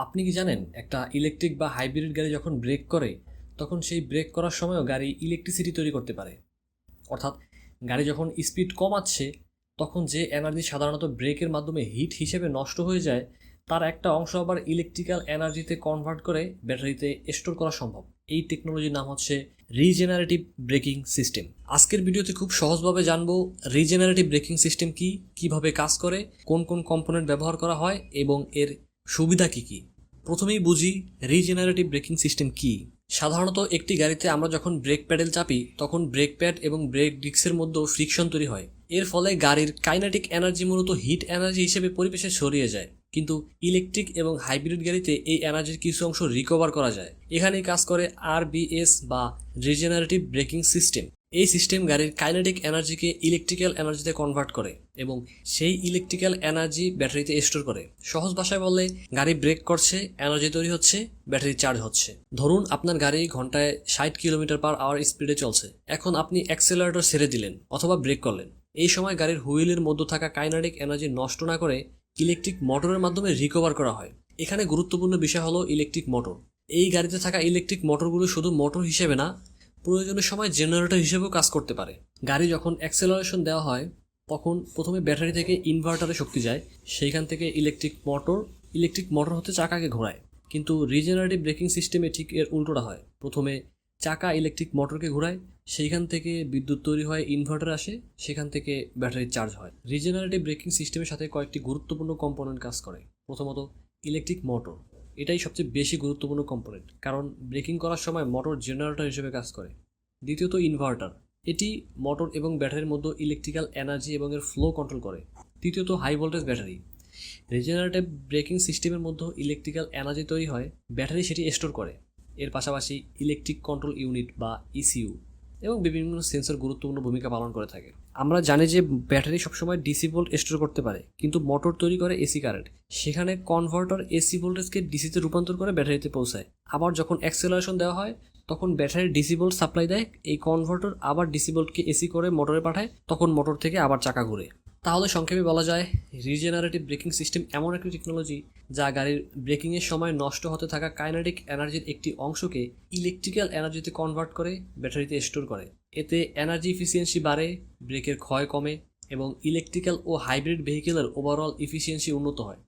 আপনি কি জানেন একটা ইলেকট্রিক বা হাইব্রিড গাড়ি যখন ব্রেক করে তখন সেই ব্রেক করার সময়ও গাড়ি ইলেকট্রিসিটি তৈরি করতে পারে। অর্থাৎ গাড়ি যখন স্পিড কমাচ্ছে তখন যে এনার্জি সাধারণত ব্রেকের মাধ্যমে হিট হিসেবে নষ্ট হয়ে যায় তার একটা অংশ আবার ইলেকট্রিক্যাল এনার্জিতে কনভার্ট করে ব্যাটারিতে স্টোর করা সম্ভব। এই টেকনোলজির নাম হচ্ছে রিজেনারেটিভ ব্রেকিং সিস্টেম। আজকের ভিডিওতে খুব সহজভাবে জানবো রিজেনারেটিভ ব্রেকিং সিস্টেম কি, কিভাবে কাজ করে, কোন কোন কম্পোনেন্ট ব্যবহার করা হয় এবং এর সুবিধা কী কী। প্রথমেই বুঝি রিজেনারেটিভ ব্রেকিং সিস্টেম কি। সাধারণত একটি গাড়িতে আমরা যখন ব্রেক প্যাডেল চাপি তখন ব্রেক প্যাড এবং ব্রেক ডিস্কের মধ্যে ফ্রিকশন তৈরি হয়। এর ফলে গাড়ির কাইনেটিক এনার্জি মূলত হিট এনার্জি হিসেবে পরিবেশে ছড়িয়ে যায়। কিন্তু ইলেকট্রিক এবং হাইব্রিড গাড়িতে এই এনার্জির কিছু অংশ রিকভার করা যায়। এখানেই কাজ করে আরবিএস বা রিজেনারেটিভ ব্রেকিং সিস্টেম। এই সিস্টেম গাড়ির কাইনেটিক এনার্জিকে ইলেকট্রিক্যাল এনার্জিতে কনভার্ট করে এবং সেই ইলেকট্রিক্যাল এনার্জি ব্যাটারিতে স্টোর করে। সহজ ভাষায় বললে গাড়ি ব্রেক করছে, এনার্জি তৈরি হচ্ছে, ব্যাটারি চার্জ হচ্ছে। ধরুন আপনার গাড়ি ঘন্টায় 60 কিলোমিটার/আওয়ার স্পিডে চলছে। এখন আপনি অ্যাক্সেলারেটর ছেড়ে দিলেন অথবা ব্রেক করলেন। এই সময় গাড়ির হুইলের মধ্যে থাকা কাইনেটিক এনার্জি নষ্ট না করে ইলেকট্রিক মোটরের মাধ্যমে রিকভার করা হয়। এখানে গুরুত্বপূর্ণ বিষয় হলো ইলেকট্রিক মোটর। এই গাড়িতে থাকা ইলেকট্রিক মোটরগুলো শুধু মোটর হিসেবে না, প্রয়োজনের সময় জেনারেটর হিসেবেও কাজ করতে পারে। গাড়ি যখন অ্যাক্সেলারেশন দেওয়া হয় তখন প্রথমে ব্যাটারি থেকে ইনভার্টারে শক্তি যায়, সেইখান থেকে ইলেকট্রিক মোটর হতে চাকাকে ঘোরায়। কিন্তু রিজেনারেটিভ ব্রেকিং সিস্টেমে ঠিক এর উল্টোটা হয়। প্রথমে চাকা ইলেকট্রিক মোটরকে ঘোরায়, সেইখান থেকে বিদ্যুৎ তৈরি হয়, ইনভার্টার আসে, সেখান থেকে ব্যাটারি চার্জ হয়। রিজেনারেটিভ ব্রেকিং সিস্টেমের সাথে কয়েকটি গুরুত্বপূর্ণ কম্পোনেন্ট কাজ করে। প্রথমত ইলেকট্রিক মোটর, এটাই সবচেয়ে বেশি গুরুত্বপূর্ণ কম্পোনেন্ট, কারণ ব্রেকিং করার সময় মোটর জেনারেটর হিসেবে কাজ করে। দ্বিতীয়ত ইনভার্টার, এটি মোটর এবং ব্যাটারির মধ্যে ইলেকট্রিক্যাল এনার্জি এবং এর ফ্লো কন্ট্রোল করে। তৃতীয়ত high voltage battery, regenerative braking সিস্টেমের মধ্যে ইলেকট্রিক্যাল এনার্জি তৈরি হয়, ব্যাটারি সেটি স্টোর করে। এর পাশাপাশি ইলেকট্রিক কন্ট্রোল ইউনিট বা ইসিইউ এবং বিভিন্ন সেন্সর গুরুত্বপূর্ণ ভূমিকা পালন করে থাকে। আমরা জানি যে ব্যাটারি সবসময় ডিসি ভোল্ট স্টোর করতে পারে, কিন্তু মোটর তৈরি করে এসি কারেন্ট। সেখানে কনভার্টার এসি ভোল্টেজকে ডিসিতে রূপান্তর করে ব্যাটারিতে পৌঁছায়। আবার যখন অ্যাক্সেলারেশন দেওয়া হয় তখন ব্যাটারি ডিসি ভোল্ট সাপ্লাই দেয়, এই কনভার্টার আবার ডিসি ভোল্টকে এসি করে মোটরে পাঠায়, তখন মোটর থেকে আবার চাকা ঘুরে। তাহলে সংক্ষেপে বলা যায় রিজেনারেটিভ ব্রেকিং সিস্টেম এমন একটি টেকনোলজি যা গাড়ির ব্রেকিংয়ের সময় নষ্ট হতে থাকা কাইনেটিক এনার্জির একটি অংশকে ইলেকট্রিক্যাল এনার্জিতে কনভার্ট করে ব্যাটারিতে স্টোর করে। এতে এনার্জি এফিসিয়েন্সি বাড়ে, ব্রেকের ক্ষয় কমে এবং ইলেকট্রিক্যাল ও হাইব্রিড ভেহিকেলের ওভারঅল এফিসিয়েন্সি উন্নত হয়।